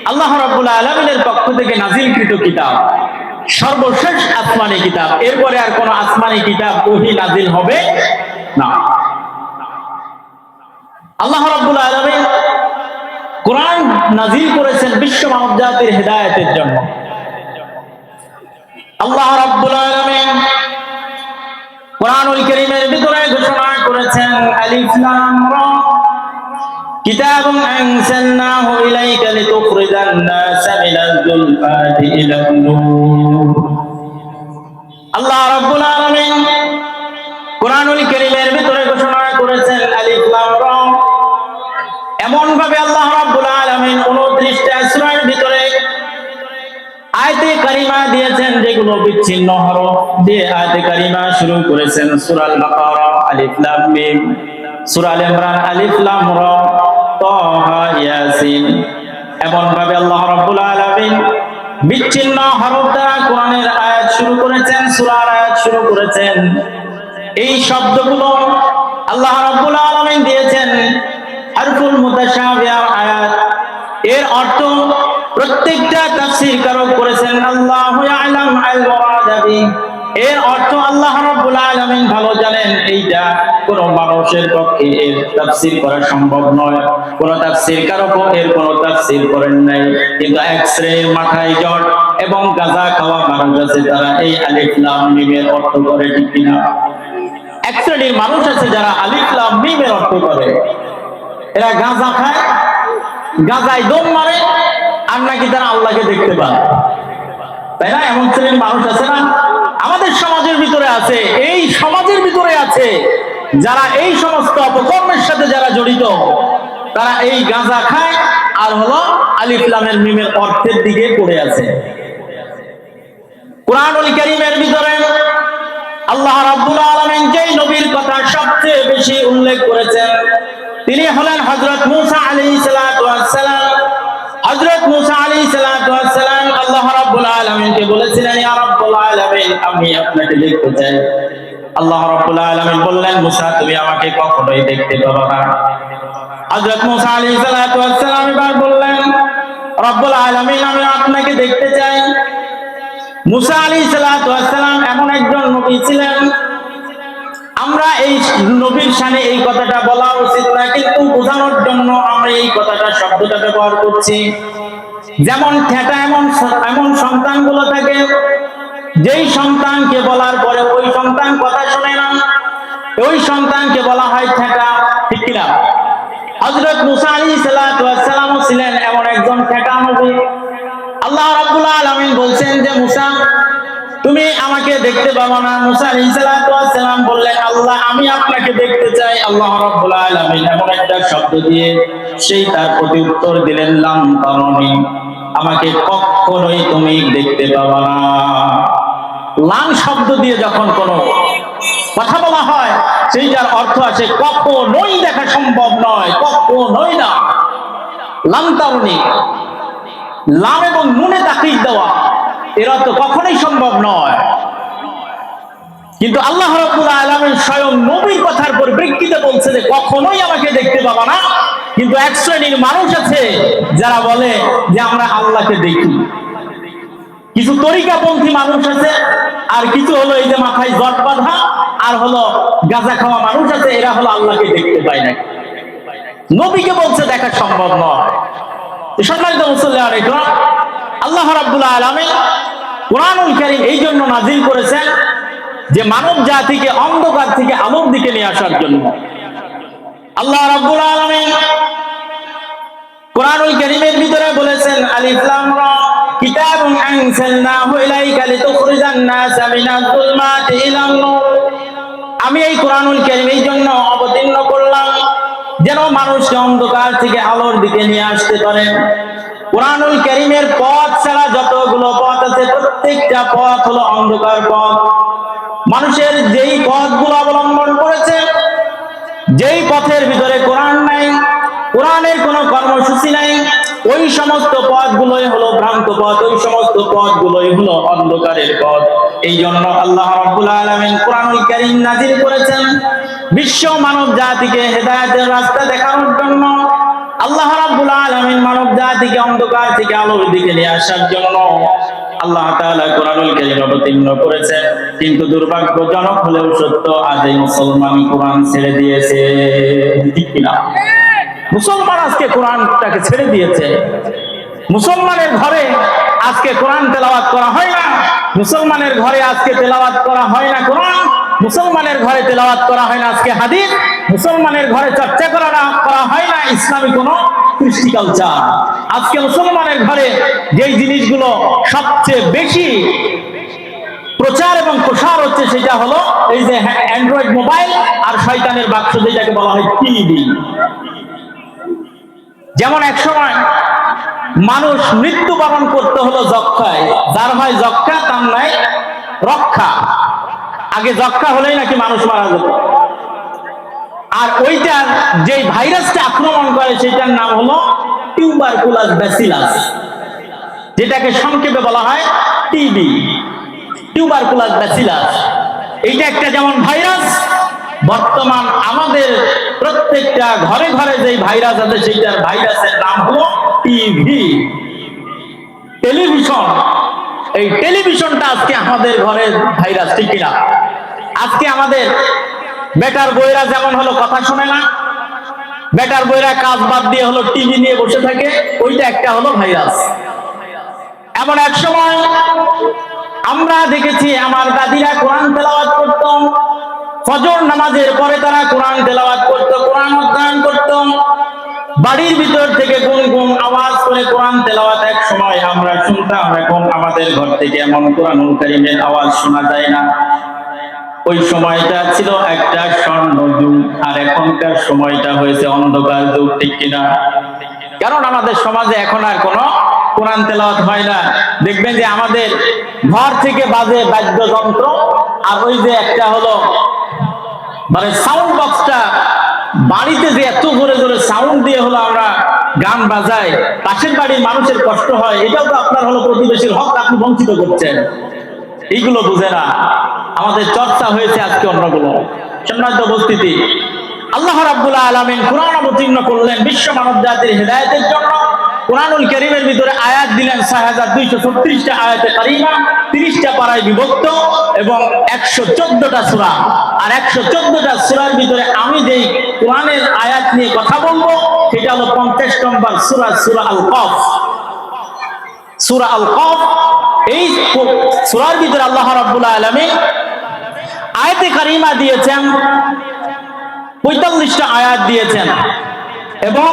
আল্লাহ রাব্বুল আলামিনের পক্ষ থেকে নাজিলকৃত কিতাব, সর্বশেষ আসমানি কিতাব। এরপরে আর কোন আসমানি কিতাব ওহী নাজিল হবে না। আল্লাহ রাব্বুল আলামিন কোরআন নাজিল করেছেন বিশ্ব মানব জাতির হেদায়েতের জন্য। আল্লাহ রাব্বুল আলামিন কোরআনুল কারীমের ভিতরে ঘোষণা করেছেন আলিফ লাম রা কিতাবুন আনজালনাহু ইলাইকা লিতুখরিজান নাসা মিনাজ যুলমাতি ইলান নূর। আল্লাহ রাব্বুল আলামিন কোরআনুল কারীমের ভিতরে ঘোষণা করেছেন আলিফ লাম রা। এমন ভাবে আল্লাহ রাব্বুল আলামিন 29টা সূরার ভিতরে আয়াতে কারিমা দিয়েছেন যেগুলো বিচ্ছিন্ন হরফ দিয়ে আয়াতে কারিমা শুরু করেছেন। সূরা আল বাকারা আলিফ লাম মিম, সূরা আল ইমরান আলিফ লাম রা, তাহা ইয়াসিন। এমন ভাবে আল্লাহ রাব্বুল আলামিন বিচ্ছিন্ন হরফ দ্বারা কোরআনের আয়াত শুরু করেছেন, সূরার আয়াত শুরু করেছেন। এই শব্দগুলো আল্লাহ রাব্বুল আলামিন দিয়েছেন হারফুল মুতাশাবিহ আয়াত। এর অর্থ প্রত্যেকটা তাফসীর কারক করেছেন আল্লাহু ইয়ালাম আল মুরাদা বি। এর অর্থ আল্লাহ রাব্বুল আলামিন ভালো জানেন। এইটা কোন মানুষের পক্ষে এর তাফসীর করা সম্ভব নয়। কোন তাফসীর কারকও এর কোন তাফসীর করেন নাই। কিন্তু এক শ্রেণীর মাথায় জট এবং গাঁজা খাওয়া মানুষ আছে, তারা এই আলিফ লাম মিমের অর্থ করে, ঠিক কিনা? এক শ্রেণীর মানুষ আছে যারা আলিফ লাম মিমের অর্থ করে। এরা গাঁজা খায়, গাঁজায় দম মারে, আর নাকি তারা আল্লাহকে দেখতে পায়, তাই না? এমন শ্রেণীর মানুষ আছে না আমাদের সমাজের ভিতরে? আছে, এই সমাজের ভিতরে আছে যারা এই সমস্ত অপকর্মের সাথে যারা জড়িত। তারা এই গাঁজা খায় আর হলো আলিফ লামের মিমের অর্থের দিকে পড়ে আছে। কোরআনুল কারীমের ভিতরে আল্লাহ রাব্বুল আলামিন যেই নবীর কথা সবচেয়ে বেশি উল্লেখ করেছেন তিনি হলেন হযরত মূসা আলাইহিস সালাতু ওয়াস সালাম। হযরত মূসা আলাইহিস সালাতু ওয়াস সালাম আল্লাহ রাব্বুল আলামিনকে বলেছিলেন, ইয়া রাব্বুল আলামিন, আমি আপনাকে দেখতে চাই। আল্লাহ রাব্বুল আলামিন বললেন, মূসা তুমি আমাকে কখনোই দেখতে পাবে না। হযরত মূসা আলাইহিস সালাতু ওয়াস সালাম এবার বললেন, রব্বুল আলামিন, আমি আপনাকে দেখতে চাই। মূসা আলাইহিস সালাতু ওয়াস সালাম এমন একজন নবী ছিলেন, আমরা এই নবীর শানে এই কথাটা বলা উচিত না, কিন্তু বোঝানোর জন্য আমরা এই কথাটা শব্দটা ব্যবহার করছি। যেমন ঠেটা এমন সন্তানগুলো থাকে যেই সন্তানকে বলার পরে ওই সন্তান কথা শুনে না, ওই সন্তানকে বলা হয় ঠেটা, ঠিক কিনা? হযরত মূসা আলাইহিস সালাতু ওয়াস সালাম ছিলেন এমন একজন ঠেটা নবী। আল্লাহ রাব্বুল আলামিন বলছেন যে মূসা তুমি আমাকে দেখতে পাবো না। মূসা আলাইহিস সালাতু ওয়াস সালাম বললেন, আল্লাহ আমি আপনাকে দেখতে চাই। আল্লাহ রাব্বুল আলামিন এমন একটা শব্দ দিয়ে সেই তার প্রতি উত্তর দিলেন, লাম তারানি, আমাকে কখনোই তুমি দেখতে পাবে না। লাম শব্দ দিয়ে যখন কোনো কথা বলা হয় সেইটার অর্থ আছে কখনোই দেখা সম্ভব নয়, কখনোই না। লাম তারানি, লাম এবং নুনে তাকিদ দেওয়া, এর অর্থ কখনোই সম্ভব নয়। কিন্তু আল্লাহ রাব্বুল আলামিন স্বয়ং নবীর কথার পরিপ্রেক্ষিতে বলছে যে কখনোই আমাকে দেখতে পাবা না। কিন্তু এক শ্রেণীর মানুষ আছে যারা বলে যে আমরা আল্লাহকে দেখি। কিছু তরিকাপন্থী মানুষ আছে, আর কিছু হলো এই যে মাথায় জট বাঁধা আর হলো গাঁজা খাওয়া মানুষ আছে, এরা হলো আল্লাহকে দেখতে পায় না। নবীকে বলছে দেখা সম্ভব নয়। সম্মানিত মুসল্লিয়ানে কিরাম, আল্লাহ রাব্বুল আলামিন কোরআনুল কারীম এই জন্য নাযিল করেছেন যে মানব জাতিকে অন্ধকার থেকে আলোর দিকে নিয়ে আসার জন্য। আল্লাহ রাব্বুল আলামিন কোরআনুল কারীমের ভিতরে বলেছেন, আলিফ লাম রা কিতাবুন আনজালনাহু ইলাইকা লিতুখরিজান নাসা মিনাজ যুলমাতি ইলান নূর। আমি এই কোরআনুল কারীম এই জন্য অবতীর্ণ করলাম যেন মানুষকে অন্ধকার থেকে আলোর দিকে নিয়ে আসতে পারে। কোরআনুল কারীমের পথ ছাড়া যতগুলো পথ আছে প্রত্যেকটা পথ হলো অন্ধকার পথ। মানুষের যেই পথগুলো অবলম্বন করেছে, যেই পথের ভিতরে কোরআন নাই, কোরআনের কোনো কর্মসূচি নাই, ওই সমস্ত পথগুলোই হলো ভ্রান্ত পথ, ওই সমস্ত পথগুলোই হলো অন্ধকারের পথ। এই জন্য আল্লাহ রাব্বুল আলামিন কোরআনুল কারীম নাযিল করেছেন বিশ্ব মানব জাতিকে হেদায়েতের রাস্তা দেখানোর জন্য। আল্লাহ রাব্বুল আলামিন মানব জাতিকে অন্ধকার থেকে আলোর দিকে নিয়ে আসার জন্য আল্লাহ তাআলা কোরআনুল কারীম অবতীর্ণ করেছেন। কিন্তু দুর্ভাগ্যজনক হলেও সত্য, আজ এই মুসলমান কোরআন ছেড়ে দিয়েছে। ঠিক কিনা? মুসলমান আজকে কোরআনটাকে ছেড়ে দিয়েছে। মুসলমানের ঘরে আজকে কোরআন তেলাওয়াত করা হয় না। মুসলমানের ঘরে আজকে তেলাওয়াত করা হয় না কোরআন। মুসলমানের ঘরে তেলাওয়াত করা হয় না আজকে হাদিস। মুসলমানের ঘরে চর্চা করা হয় না ইসলামী কোন কৃষ্টি কালচার। আজকে মুসলমানের ঘরে যেই জিনিসগুলো সবচেয়ে বেশি প্রচার এবং প্রসার হচ্ছে সেটা হলো এই যে অ্যান্ড্রয়েড মোবাইল আর শয়তানের বাক্স, যেটাকে বলা হয় টিভি। যেমন এক সময় মানুষ মৃত্যুবরণ করতে হলো যক্ষায়, যার হয় যক্ষা তার নাই রক্ষা। আগে যক্ষা হলেই নাকি মানুষ মারা যেত। আর ওইটার যে ভাইরাসটা আক্রমণ করে সেটার নাম হলো টিউবারকুলাস ব্যাসিলাস, যেটাকে সংক্ষেপে বলা হয় টিবি, টিউবারকুলাস ব্যাসিলাস। এইটা একটা যেমন ভাইরাস, বর্তমান আমাদের প্রত্যেকটা ঘরে ঘরে যে ভাইরাস আছে সেইটার ভাইরাসের নাম হলো টিভি, টেলিভিশন। এই টেলিভিশনটা আজকে আমাদের ঘরের ভাইরাস। ঠিক কিনা? আজকে আমাদের বেটার বইরা যেমন হলো কথা শোনে না, বেটার বইরা কাজ বাদ দিয়ে হলো টিভি নিয়ে বসে থাকে, ওইটা একটা হলো ভাইরাস। এমন এক সময় আমরা দেখেছি আমার দাদিরা কোরআন তেলাওয়াত করত, ফজর নামাজের পরে তারা কোরআন তেলাওয়াত করত, কোরআন অধ্যয়ন করত, বাড়ির ভিতর থেকে গুনগুন আওয়াজ করে কোরআন তেলাওয়াত এক সময় আমরা শুনতাম। এখন আমাদের ঘর থেকে এমন কোরআনুল কারীমের আওয়াজ শোনা যায় না। ওই সময়টা ছিল একটা স্বর্ণ যুগ, আর এখনকার সময়টা হয়েছে অন্ধকার যুগ। ঠিক কিনা? কারণ আমাদের সমাজে এখন আর কোনো কোরআন তেলাওয়াত হয় না। দেখবেন যে আমাদের ঘর থেকে বাজে বাদ্যযন্ত্র, আর ওই যে একটা হলো মানে সাউন্ড বক্সটা, বাড়িতে যে এত জোরে জোরে সাউন্ড দিয়ে হলো আমরা গান বাজাই, পাশের বাড়ির মানুষের কষ্ট হয়। এটাও তো আপনার হলো প্রতিবেশীর হক, আপনি বঞ্চিত করছেন। এইগুলো বুঝে না। আমাদের চর্চা হয়েছে আজকে অন্যগুলো। সম্মানিত উপস্থিতি, আল্লাহ রাব্বুল আলামিন কোরআন অবতীর্ণ করলেন বিশ্ব মানব জাতির হেদায়েতের জন্য। কোরআনুল কারীমের ভিতরে আয়াত দিলেন ৬২৩৬টা আয়াতে কারিমা, ৩০টা পারায় বিভক্ত এবং ১১৪টা সূরা। আর ১১৪টা সূরার ভিতরে আমি যেই কোরআনের আয়াত নিয়ে কথা বলবো সেটা হলো ৫০ নম্বর সূরা, সূরা আল কফ। সূরা আল কফ, এই সূরার ভিতরে আল্লাহ রাব্বুল আলামিন আয়াতে কারিমা দিয়েছেন ৪৫টা আয়াত দিয়েছেন। এবং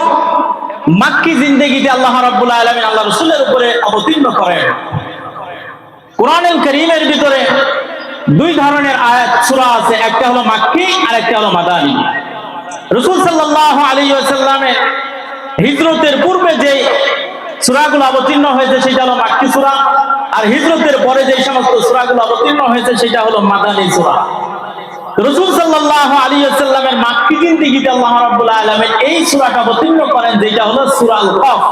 মাক্কি জিন্দেগিতে আল্লাহ রাব্বুল আলামিন আল্লাহ রাসূলের উপরে অবতীর্ণ করেন। কোরআনুল কারীমের ভিতরে দুই ধরনের আয়াত সূরা আছে, একটা হলো মাক্কি আর একটা হলো মাদানী। রাসূল সাল্লাল্লাহু আলাইহি ওয়াসাল্লামের হিজরতের পূর্বে যে সূরাগুলো অবতীর্ণ হয়েছে সেটা হলো মাক্কি সূরা, আর হিজরতের পরে যে সমস্ত সূরাগুলো অবতীর্ণ হয়েছে সেটা হলো মাদানী সূরা। রাসূল সাল্লাল্লাহু আলাইহি ওয়াসাল্লামের মাক্কি জিন্দেগিতে আল্লাহ রাব্বুল আলামিন এই সূরাটা অবতীর্ণ করেন, যেটা হলো সূরা আল কফ।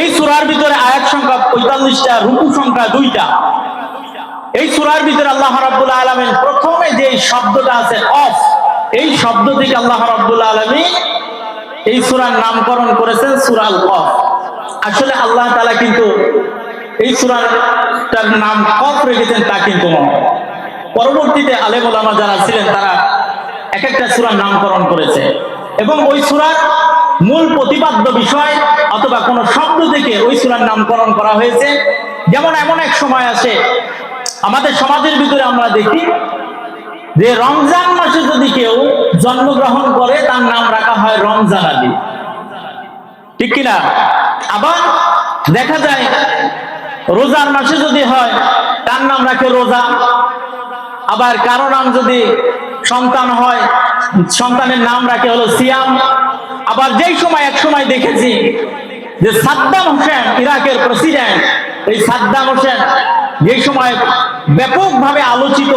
এই সূরার ভিতরে আয়াত সংখ্যা ৪৫টা, রুকু সংখ্যা ২টা। এই সূরার ভিতরে আল্লাহ রাব্বুল আলামিন প্রথমে যে শব্দটা আছে কফ, এই শব্দ থেকে আল্লাহ রাব্বুল আলামিন এই সূরার নামকরণ করেছেন সূরা আল কফ। আসলে আল্লাহ তাআলা কিন্তু এই সূরাটার নাম কফ রেখেছেন তা কিন্তু নয়। পরবর্তীতে আলেম ওলামা যারা ছিলেন তারা এক একটা সূরার নামকরণ করেছে, এবং ওই সূরার মূল প্রতিপাদ্য বিষয় অথবা কোন শব্দ থেকে ওই সূরার নামকরণ করা হয়েছে। যেমন এমন এক সময় আসে আমাদের সমাজের ভিতরে আমরা দেখি যে রমজান মাসে যদি কেউ জন্মগ্রহণ করে তার নাম রাখা হয় রমজান আলী। ঠিক কিনা? আবার দেখা যায় রোজার মাসে যদি হয় তার নাম রাখে রোজা। আবার কারো নাম যদি সন্তান হয় সন্তানের নাম রাখে হলো সিয়াম। আবার যেই সময় এক সময় দেখেছি যে সাদ্দাম হোসেন, ইরাকের প্রেসিডেন্ট, এই সাদ্দাম হোসেন যেই সময় ব্যাপকভাবে আলোচিত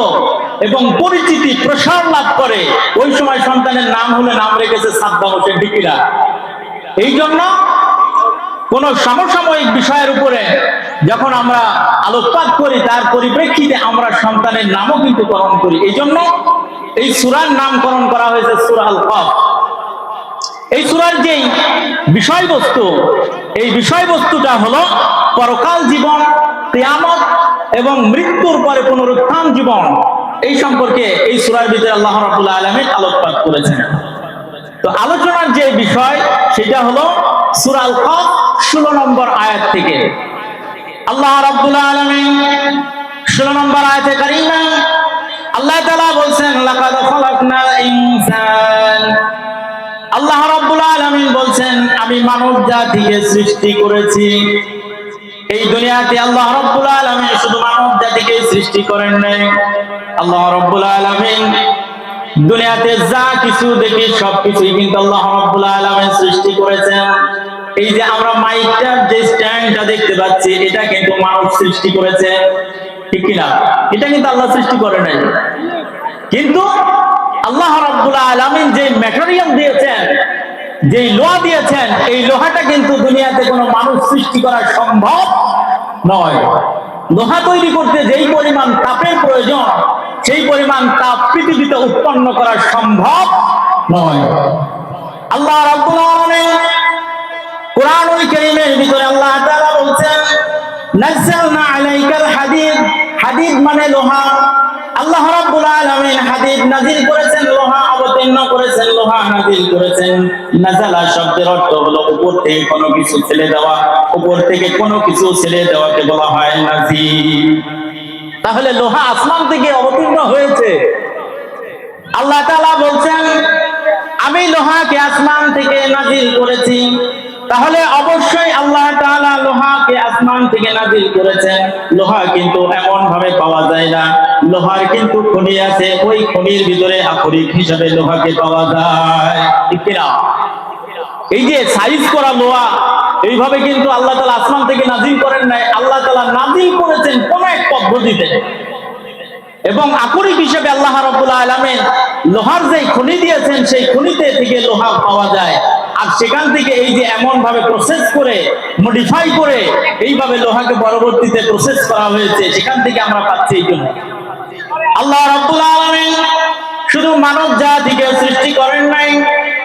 এবং পরিচিতি প্রসার লাভ করে, ওই সময় সন্তানের নাম হলে নাম রেখেছে সাদ্দাম হোসেন। ঠিক কিনা? এই জন্য কোন সমসাময়িক বিষয়ের উপরে যখন আমরা আলোকপাত করি তার পরিপ্রেক্ষিতে আমরা সন্তানের নামও কিন্তু করণ করি। এই জন্য এই সূরার নামকরণ করা হয়েছে সূরা আল কফ। এই সূরার যেই বিষয়বস্তু, এই বিষয়বস্তুটা হলো পরকাল জীবন, কিয়ামত এবং মৃত্যুর পরে পুনরুত্থান জীবন। এই সম্পর্কে এই সূরার ভিতরে আল্লাহ রাব্বুল আলামিন আলোকপাত করেছেন। তো আলোচনার যে বিষয় সেটা হলো সূরা আল কাফ 16 নম্বর আয়াত থেকে। আল্লাহ রাব্বুল আলামিন 16 নম্বর আয়াতে কারিমা আল্লাহ তাআলা বলেন, লাকাদ খালাকনাল ইনসান, আল্লাহ রাব্বুল আলামিন বলেন আমি মানব জাতিকে সৃষ্টি করেছি। এই দুনিয়াতে আল্লাহ রাব্বুল আলামিন শুধু মানব জাতিকে সৃষ্টি করেন নাই, আল্লাহ রাব্বুল আলামিন দুনিয়াতে যা কিছু দেখি সবকিছুই কিন্তু আল্লাহ রাব্বুল আলামিন সৃষ্টি করেছেন। এই যে আমরা মাইকটার যে স্ট্যান্ডটা দেখতে পাচ্ছি এটা কিন্তু মানব সৃষ্টি করেছে, ঠিক কি না? এটা কিন্তু আল্লাহ সৃষ্টি করে নাই। কিন্তু আল্লাহ রাব্বুল আলামিন যে ম্যাটেরিয়াল দিয়েছেন, যে লোহা দিয়েছেন, এই লোহাটা কিন্তু দুনিয়াতে কোনো মানুষ সৃষ্টি করা সম্ভব নয়। লোহা তৈরি করতে যেই পরিমাণ তাপের প্রয়োজন, সেই পরিমাণ তাপ পৃথিবীতে উৎপন্ন করা সম্ভব নয়। আল্লাহ রাব্বুল আলামিন কুরআনুল কারীমের ভিতরে আল্লাহ তাআলা বলেন, নাযালনা আলাইকাল হাদিদ, হাদিদ মানে লোহা। আল্লাহ রাব্বুল আলামিন হাদিদ নাযিল করেছেন, লোহা অবতীর্ণ করেছেন, লোহা নাযিল করেছেন। নাযালা শব্দের অর্থ হলো উপর থেকে কোনো কিছু ছেড়ে দেওয়া, উপর থেকে কোনো কিছু ছেড়ে দেওয়াকে বলা হয় নাযিল। তাহলে লোহা আসমান থেকে অবতীর্ণ হয়েছে। আল্লাহ তাআলা বলছেন আমি লোহাকে আসমান থেকে নাযিল করেছি। তাহলে অবশ্যই আল্লাহ তাআলা লোহাকে আসমান থেকে নাযিল করেছেন। লোহা কিন্তু এমন ভাবে পাওয়া যায় না, লোহার কিন্তু খনি আছে, ওই খনির ভিতরে আকরিক হিসাবে লোহাকে পাওয়া যায়, ঠিক কি না? এই যে সাইজ করা লোহা এইভাবে কিন্তু আল্লাহ তাআলা আসমান থেকে নাযিল করেন নাই, আল্লাহ তাআলা নাযিল করেছেন কোন এক পদ্ধতিতে। এবং আকরিক হিসেবে আল্লাহ রাব্বুল আলামিন লোহার যে খনি দিয়েছেন, সেই খনিতে থেকে লোহা পাওয়া যায়। আর সেখান থেকে এই যে এমন ভাবে প্রসেস করে, মডিফাই করে এইভাবে লোহাকে পরবর্তীতে প্রসেস করা হয়েছে, সেখান থেকে আমরা পাচ্ছি। এই জন্য আল্লাহ রাব্বুল আলামিন শুধু মানব জাতিকে সৃষ্টি করেন নাই,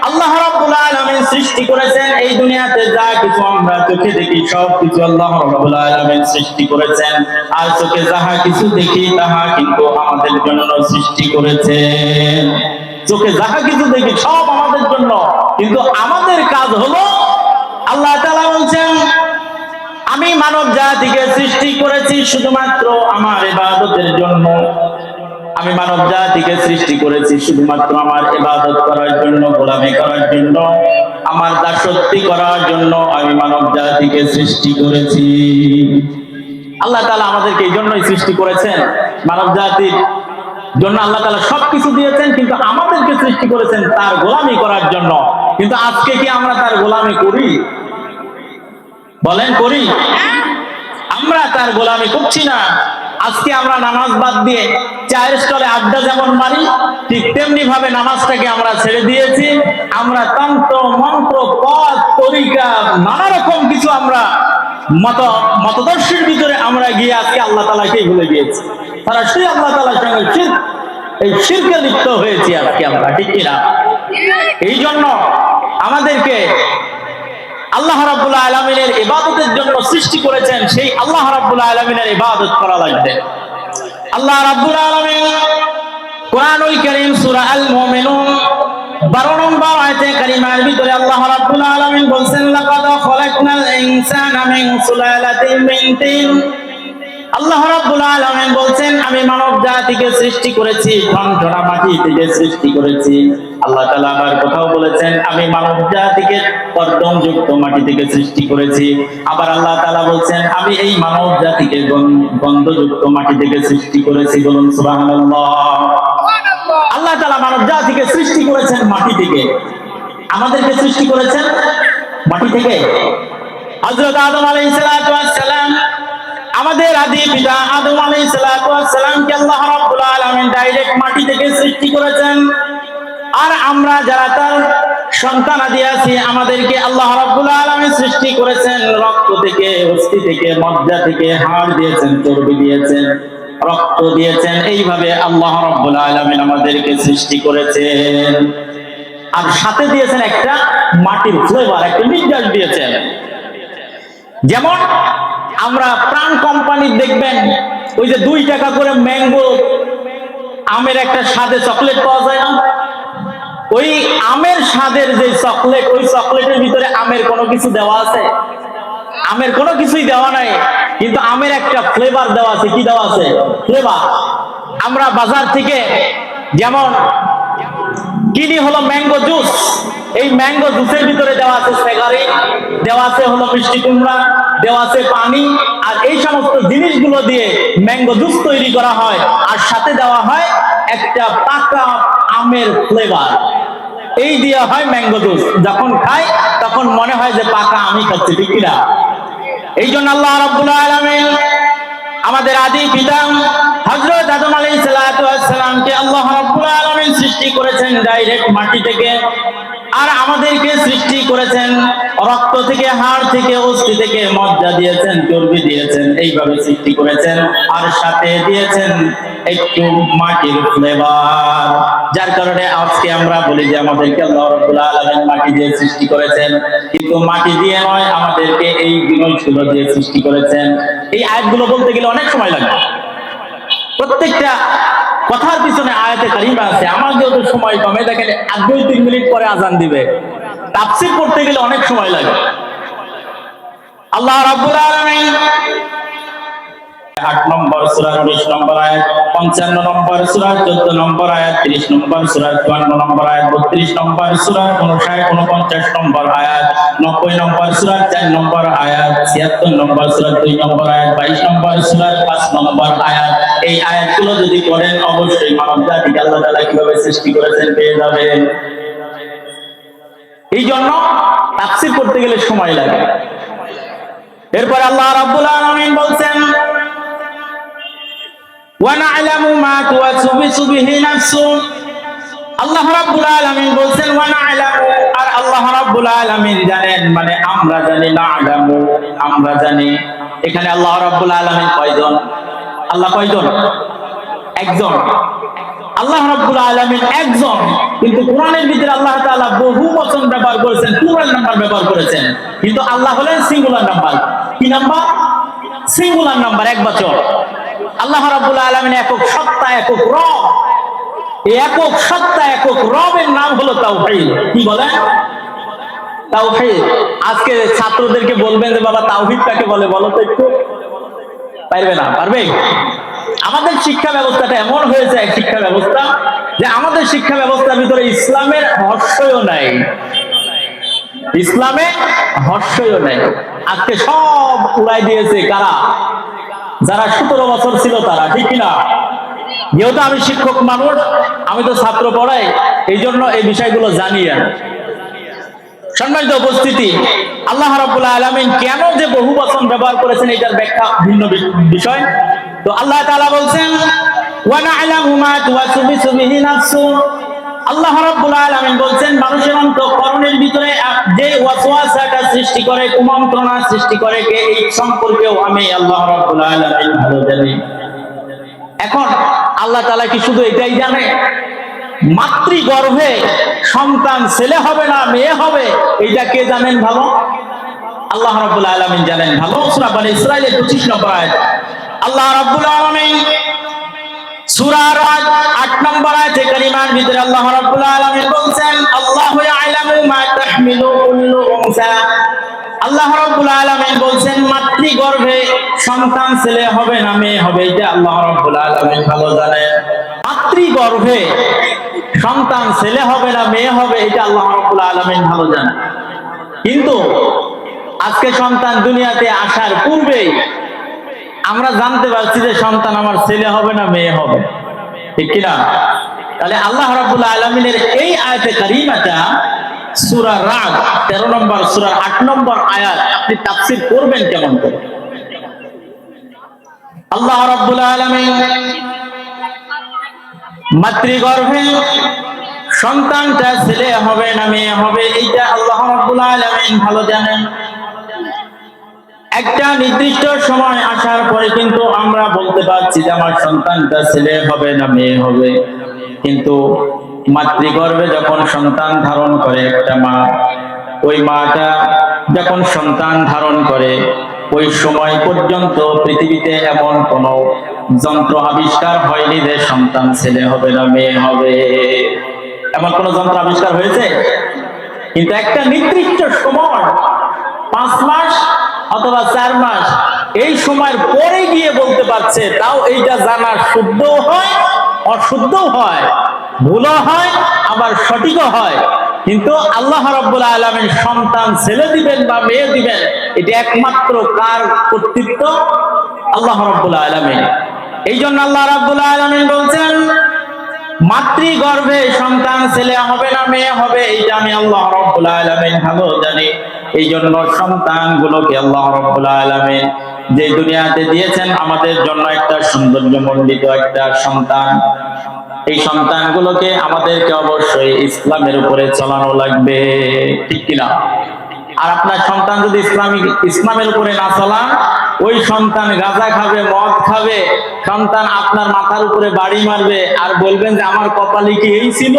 আল্লাহ রাব্বুল আলামিন সৃষ্টি করেছেন এই দুনিয়াতে যা কিছু আমরা চোখে দেখি সব কিছু আল্লাহ রাব্বুল আলামিন সৃষ্টি করেছেন। আর চোখে যাহা কিছু দেখি তাহা কিন্তু আমাদের জন্য সৃষ্টি করেছেন। চোখে যাহা কিছু দেখি সব আমাদের জন্য, কিন্তু আমাদের কাজ হলো, আল্লাহ তাআলা বলেন আমি মানব জাতিকে সৃষ্টি করেছি শুধুমাত্র আমার ইবাদতের জন্য। আমি মানব জাতিকে সৃষ্টি করেছি শুধুমাত্র আমার ইবাদত করার জন্য, গোলামি করার জন্য, আমার দাসত্ব করার জন্য আমি মানব জাতিকে সৃষ্টি করেছি। আল্লাহ তাআলা আমাদেরকে এই জন্যই সৃষ্টি করেছেন, মানব জাতির জন্য আল্লাহ তাআলা সবকিছু দিয়েছেন, কিন্তু আমাদেরকে সৃষ্টি করেছেন তার গোলামি করার জন্য। কিন্তু আজকে কি আমরা তার গোলামি করি? বলেন করি? আমরা তার গোলামি করছি না। আজকে আমরা নামাজ বাদ দিয়ে চায়ের স্টলে আড্ডা যেমন মারি, ঠিক তেমনি ভাবে নামাজটাকে আমরা ছেড়ে দিয়েছি। আমরা তন্ত্র মন্ত্র পদ তরিকা নানা রকম কিছু আমরা মতদর্শের ভিতরে আমরা গিয়ে আজকে আল্লাহ তাআলাকে ভুলে গিয়েছি। সরাসরি আল্লাহ তাআলার সঙ্গে শিরক, এই শিরকে লিপ্ত হয়েছি আজকে আমরা, ঠিক কিনা? এই জন্য আমাদেরকে আল্লাহ রাব্বুল আলামিনের ইবাদতের জন্য সৃষ্টি করেছেন, সেই আল্লাহ রাব্বুল আলামিনের ইবাদত করা লাগবে। আল্লাহ রাব্বুল আলামিন কুরআনুল কারীম সূরা আল মুমিনুন 12 নম্বর আয়াতে কারিমার ভিতরে আল্লাহ রাব্বুল আলামিন বলেন, লাকাদ খালাকনাল ইনসানা মিন সুলালাতিন মিন তিন। আল্লাহ রাব্বুল আলামিন বলেন আমি মানব জাতিকে সৃষ্টি করেছি ঝনঝনা মাটি থেকে সৃষ্টি করেছি। আল্লাহ তাআলা আবার কোথাও বলেছেন আমি মানব জাতিকে কর্দমযুক্ত মাটি থেকে সৃষ্টি করেছি। আবার আল্লাহ তাআলা বলেন আমি এই মানব জাতিকে গন্ধযুক্ত মাটি থেকে সৃষ্টি করেছি। বলুন সুবহানাল্লাহ। আল্লাহ তাআলা মানব জাতিকে সৃষ্টি করেছেন মাটি থেকে, আমাদেরকে সৃষ্টি করেছেন মাটি থেকে। হযরত আদম আলাইহিস সালাম, আমাদের আদি পিতা আদম আলাইহিস সালামকে আল্লাহ রাব্বুল আলামিন ডাইরেক্ট মাটি থেকে সৃষ্টি করেছেন। আর আমরা যারা তার সন্তানাদি আছি, আমাদেরকে আল্লাহ রাব্বুল আলামিন সৃষ্টি করেছেন রক্ত থেকে, অস্থি থেকে, মজ্জা থেকে, হাড় দিয়েছেন, চর্বি দিয়েছেন, রক্ত দিয়েছেন। এইভাবে আল্লাহ রাব্বুল আলামিন আমাদেরকে সৃষ্টি করেছেন। আর সাথে দিয়েছেন একটা মাটির ফ্লেভার, একটা নির্যাস দিয়েছেন। যেমন আমরা প্রাণ কোম্পানির দেখবেন ওই যে 2 টাকা করে ম্যাঙ্গো আমের একটা স্বাদে চকলেট পাওয়া যায় না, ওই আমের স্বাদের যে চকলেট, ওই চকলেটের ভিতরে আমের কোনো কিছু দেওয়া আছে? আমের কোনো কিছুই দেওয়া নাই, কিন্তু আমের একটা ফ্লেভার দেওয়া আছে। কি দেওয়া আছে? ফ্লেভার। আমরা বাজার থেকে যেমন কিনি হলো ম্যাঙ্গো জুস, এই ম্যাঙ্গো জুসের ভিতরে দেওয়া আছে সেগারি, দেওয়া আছে হলো মিষ্টি কুমড়া, দেওয়া আছে পানি, আর এই সমস্ত জিনিসগুলো দিয়ে ম্যাঙ্গো জুস তৈরি করা হয়, আর সাথে দেওয়া হয় একটা পাকা আমের ফ্লেভার। এই দেওয়া হয় ম্যাঙ্গো জুস। যখন খাই তখন মনে হয় যে পাকা আমি খাচ্ছি, ঠিক কিনা? এই জন্য আল্লাহ রাব্বুল আলামিন আমাদের আদি পিতা হযরত আদম আলাইহিস সালাতু ওয়াস সালামকে আল্লাহ রাব্বুল আলামিন সৃষ্টি করেছেন ডাইরেক্ট মাটি থেকে, আর আমাদেরকে সৃষ্টি করেছেন রক্ত থেকে, হাড় থেকে, অস্থি থেকে, মজ্জা দিয়েছেন, চর্বি দিয়েছেন, এইভাবে সৃষ্টি করেছেন, আর সাথে দিয়েছেন একটু মাটির ফ্লেভার। যার কারণে আজকে আমরা বলি যে আমাদেরকে আল্লাহ রাব্বুল আলামিন মাটি দিয়ে সৃষ্টি করেছেন, কিন্তু মাটি দিয়ে নয়, আমাদেরকে এই জিনিসগুলো দিয়ে সৃষ্টি করেছেন। এই আয়াতগুলো বলতে গেলে অনেক সময় লাগে, প্রত্যেকটা কথার পিছনে আয়াতে কারিমা আছে। আমার যেহেতু সময় কমে, দেখেন 2-3 মিনিট পরে আজান দিবে, তাফসীর পড়তে গেলে অনেক সময় লাগে। আল্লাহ রাব্বুল আলামিন 8 নম্বর সূরা 19 নম্বর আয়াত, 55 নম্বর সূরা 14 নম্বর আয়াত, 30 নম্বর সূরা 54 নম্বর আয়াত, 32 নম্বর সূরা 59 49 নম্বর আয়াত, 90 নম্বর সূরা 4 নম্বর আয়াত, 76 নম্বর সূরা 2 নম্বর আয়াত, 22 নম্বর সূরা 5 নম্বর আয়াত। এই আয়াতগুলো যদি পড়েন অবশ্যই মানব জাতিকে আল্লাহ তাআলা কিভাবে সৃষ্টি করেছেন পেয়ে যাবেন। এই জন্য তাফসীর করতে গেলে সময় লাগে। এরপর আল্লাহ রাব্বুল আলামিন বলছেন وَنَعْلَمُ مَا تُوَسْوِسُ بِهِ نَفْسُهُ। আল্লাহ রাব্বুল আলামিন বলছেন وَنَعْلَمُ, আর আল্লাহ রাব্বুল আলামিন জানেন, মানে আমরা জানি, না'লামু আমরা জানি। এখানে আল্লাহ রাব্বুল আলামিন কয়জন? আল্লাহ কয়জন? একজন। আল্লাহ রাব্বুল আলামিন একজন, কিন্তু কোরআনের ভিতরে আল্লাহ তাআলা বহু বচন ব্যবহার করেছেন, প্লুরাল নাম্বার ব্যবহার করেছেন, কিন্তু আল্লাহ হলেন সিঙ্গুলার নাম্বার। কি নাম্বার? সিঙ্গুলার নাম্বার, এক বচন। আল্লাহ রাব্বুল আলামিন একক সত্তা, একক রব। এই একক সত্তা, একক রবের নাম হলো তাওহীদ। কি বলেন? তাওহীদ। আজকে ছাত্রদেরকে বলবেন যে বাবা তাওহীদ কাকে বলে বলো তো একটু। পারবে না? পারবে? আমাদের শিক্ষা ব্যবস্থাটা এমন হয়েছে, শিক্ষা ব্যবস্থা, যে আমাদের শিক্ষা ব্যবস্থার ভিতরে ইসলামের হর্ষও নাই, ইসলামে হর্ষও নাই। আজকে সব উড়াই দিয়েছে কারা? যারা 17 বছর ছিল তারা, ঠিক কিনা? যেহেতু আমি শিক্ষক মানুষ, আমি তো ছাত্র পড়াই, এই জন্য এই বিষয়গুলো জানি। সম্মানিত উপস্থিতি, আল্লাহ রাব্বুল আলামিন কেন যে বহু বচন ব্যবহার করেছেন এটার ব্যাখ্যা ভিন্ন বিষয়। তো আল্লাহ তাআলা বলছেন ওয়া না'লামু মা তুওয়াসবিসু বিহি নাফসু। আল্লাহ রাব্বুল আলামিন বলছেন মানুষের অন্তঃকরণের ভিতরে যে ওয়াসওয়াসাটা সৃষ্টি করে, কুমন্ত্রণা সৃষ্টি করে, কে এই সম্পর্কেও আমি আল্লাহ রাব্বুল আলামিন ভালো জানি। এখন আল্লাহ তাআলা কি শুধু এটাই জানে? মাতৃগর্ভে সন্তান ছেলে হবে না মেয়ে হবে এটা কে জানেন ভালো? আল্লাহ রাব্বুল আলামিন জানেন ভালো। সূরা বনী ইসরাঈলের 25 নম্বর আয়াত আল্লাহ রাব্বুল আলামিন সূরা রাদ 8 নম্বর আয়াতে কারিমার ভিতরে আল্লাহ রাব্বুল আলামিন বলেন আল্লাহু ইয়ালামু মা তাহমিলু কুল্লু উনসা। আল্লাহ রাব্বুল আলামিন বলেন মাতৃগর্ভে সন্তান ছেলে হবে না মেয়ে হবে এটা আল্লাহ রাব্বুল আলামিন ভালো জানেন। মাতৃগর্ভে সন্তান ছেলে হবে না মেয়ে হবে এটা আল্লাহ রাব্বুল আলামিন ভালো জানেন। কিন্তু আজকে সন্তান দুনিয়াতে আসার পূর্বেই আমরা জানতে পারছি যে সন্তান আমার ছেলে হবে না মেয়ে হবে, ঠিক কিনা? তাহলে আল্লাহ রাব্বুল আলামিনের এই আয়াতে কারিমাটা সূরা রাদ 13 নম্বর সূরার 8 নম্বর আয়াত আপনি তাফসীর করবেন কেমন করে? আল্লাহ রাব্বুল আলামিন মাতৃগর্ভে সন্তানটা ছেলে হবে না মেয়ে হবে এইটা আল্লাহ রাব্বুল আলামিন ভালো জানেন। একটা নির্দিষ্ট সময় আসার পরে কিন্তু আমরা বলতে পারছি যে আমার সন্তানটা ছেলে হবে না মেয়ে হবে, কিন্তু মাতৃগর্ভে যখন সন্তান ধারণ করে একটা মা, ওই মাটা যখন সন্তান ধারণ করে ওই সময় পর্যন্ত পৃথিবীতে এমন কোন যন্ত্র আবিষ্কার হয়নি যে সন্তান ছেলে হবে না মেয়ে হবে। এমন কোন যন্ত্র আবিষ্কার হয়েছে? কিন্তু একটা নির্দিষ্ট সময় 5 মাস অথবা 4 মাস এই সময়ের পরে গিয়ে বলতে পারছে, তাও এইটা জানা শুদ্ধও হয় অশুদ্ধও হয়, ভুলও হয় আবার সঠিকও হয়। কিন্তু আল্লাহ রাব্বুল আলামিন সন্তান ছেলে দিবেন বা মেয়ে দিবেন, এটা একমাত্র কার কর্তৃত্ব? আল্লাহ রাব্বুল আলামিন। এই জন্য আল্লাহ রাব্বুল আলামিন বলছেন, মাতৃগর্ভে সন্তান ছেলে হবে না মেয়ে হবে এইটা আমি আল্লাহ রাব্বুল আলামিন ভালো জানি। এই জন্য সন্তানগুলোকে আল্লাহ রাব্বুল আলামিন যে দুনিয়াতে দিয়েছেন আমাদের জন্য একটা সৌন্দর্যমণ্ডিত একটা সন্তান, এই সন্তানগুলোকে আমাদেরকে অবশ্যই ইসলামের উপরে চালানো লাগবে, ঠিক কিনা? আর আপনার সন্তান যদি ইসলামের উপরে না চালান, ওই সন্তান গাঁজা খাবে, মদ খাবে, সন্তান আপনার মাথার উপরে বাড়ি মারবে আর বলবেন যে আমার কপালে কি এই ছিল?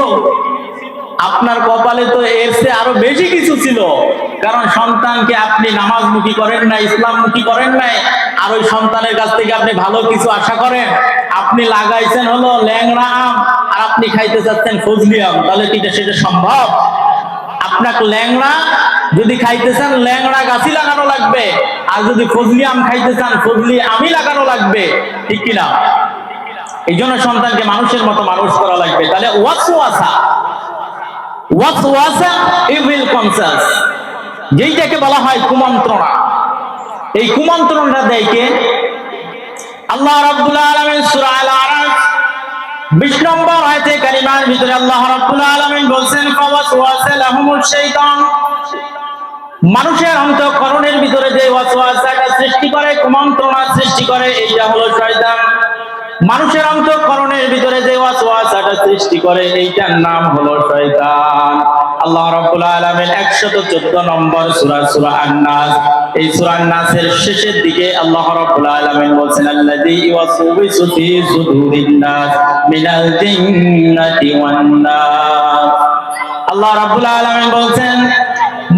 আপনার কপালে তো এর চেয়ে আরো বেশি কিছু ছিল, কারণ সন্তানকে আপনি নামাজমুখী করেন নাই, ইসলামমুখী করেন নাই, আর ওই সন্তানের কাছ থেকে আপনি ভালো কিছু আশা করেন। আপনি লাগাইছেন হলো ল্যাংড়া আম আর আপনি খাইতে চাচ্ছেন ফজলি আম, তাহলে কি সেটা সম্ভব? আপনাকে ল্যাংড়া যদি খাইতে চান ল্যাংড়া গাছই লাগানো লাগবে, আর যদি ফজলি আম খাইতে চান ফজলি আমই লাগানো লাগবে, ঠিক কিনা? এই জন্য সন্তানকে মানুষের মতো মানুষ করা লাগবে। তাহলে ওয়াসওয়াসা ইভিল কনসাস, যেইটাকে বলা হয় কুমন্ত্রণা, এই কুমন্ত্রণাটা দেয় কে? আল্লাহ রাব্বুল আলামিন সূরা আল-আরাফ 20 নম্বর আয়াতে কারিমার ভিতরে আল্লাহ রাব্বুল আলামিন বলেন, ফাওয়াসওয়াসা লাহুমুশ শাইতান, মানুষের অন্তঃকরণের ভিতরে যে ওয়াসওয়াসাটা সৃষ্টি করে, কুমন্ত্রণা সৃষ্টি করে, এইটা হলো শয়তান। মানুষের অন্তঃকরণের ভিতরে যে ওয়াসওয়াসাটা সৃষ্টি করে, এইটার নাম হলো শয়তান। আল্লাহ রাব্বুল আলামিন 114 নম্বর সূরা আন-নাস, এই সূরা আন-নাসের শেষের দিকে আল্লাহ রাব্বুল আলামিন বলেন, আল্লাযী ইওয়াসওয়িসু ফী সুদুরিন নাস মিনাল জিন্নাতি ওয়ান নাস। আল্লাহ রাব্বুল আলামিন বলেন,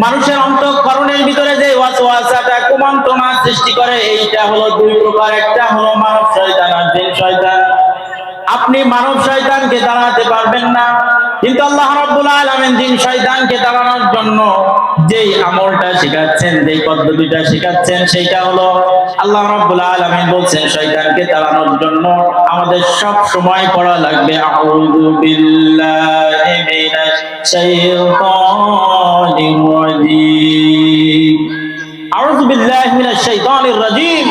মানুষের অন্তঃকরণের ভিতরে যে ওয়াসওয়াসাটা কুমন্ত্রণা সৃষ্টি করে, এইটা হলো দুই প্রকার, একটা হলো মানব শয়তান আর জিন শয়তান। আপনি মানব শয়তানকে তাড়াতে পারবেন না, কিন্তু আল্লাহ রাব্বুল আলামিন জিন শয়তানকে তাড়ানোর জন্য যেই আমলটা শেখাচ্ছেন, যেই পদ্ধতিটা শেখাচ্ছেন, সেইটা হলো আল্লাহ রাব্বুল আলামিন বলছেন শয়তানকে তাড়ানোর জন্য আমাদের সব সময় পড়া লাগবে আউযু বিল্লাহি মিনাশ শাইতানির রাজীম, আউযু বিল্লাহি মিনাশ শাইতানির রাজীম।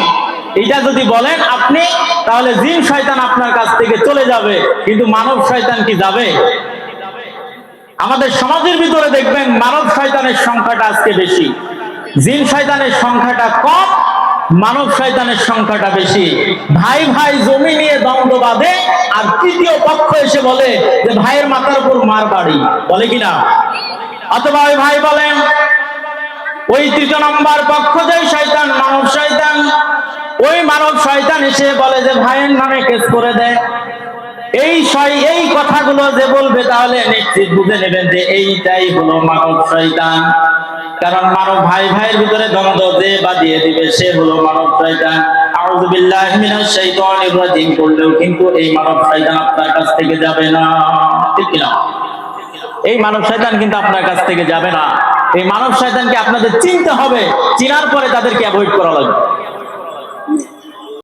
এটা যদি বলেন আপনি, তাহলে জিন শয়তান আপনার কাছ থেকে চলে যাবে, কিন্তু মানব শয়তান কি যাবে? আমাদের সমাজের ভিতরে দেখবেন মানব শয়তানের সংখ্যাটা আজকে বেশি, জিন শয়তানের সংখ্যাটা কম, মানব শয়তানের সংখ্যাটা বেশি। ভাই ভাই জমি নিয়ে দ্বন্দ্ব বাঁধে, আর তৃতীয় পক্ষ এসে বলে যে ভাইয়ের মাথার উপর মার বাড়ি, বলে কিনা? অথবা ওই ভাই বলেন, ওই তৃতীয় নম্বর পক্ষ যে শয়তান, মানব শয়তান, ওই মানব শয়তান এসে বলে যে ভাইয়ের নামে কেস করে দেয়। এই কথাগুলো যে বলবে, তাহলে নিশ্চিত বুঝে নেবেন যে এইটাই হলো মানব শয়তান। কারণ মানব ভাই ভাইয়ের ভিতরে দ্বন্দ্ব যে বাঁধিয়ে দিবে, সে হলো মানব শয়তান। আউযু বিল্লাহি মিনাশ শাইতানির রাজীম করলেও কিন্তু এই মানব শয়তান আপনার কাছ থেকে যাবে না, ঠিক কিনা? এই মানব শয়তান কিন্তু আপনার কাছ থেকে যাবে না। এই মানব শয়তানকে আপনাদের চিনতে হবে, চিনার পরে তাদেরকে অ্যাভয়েড করা লাগবে।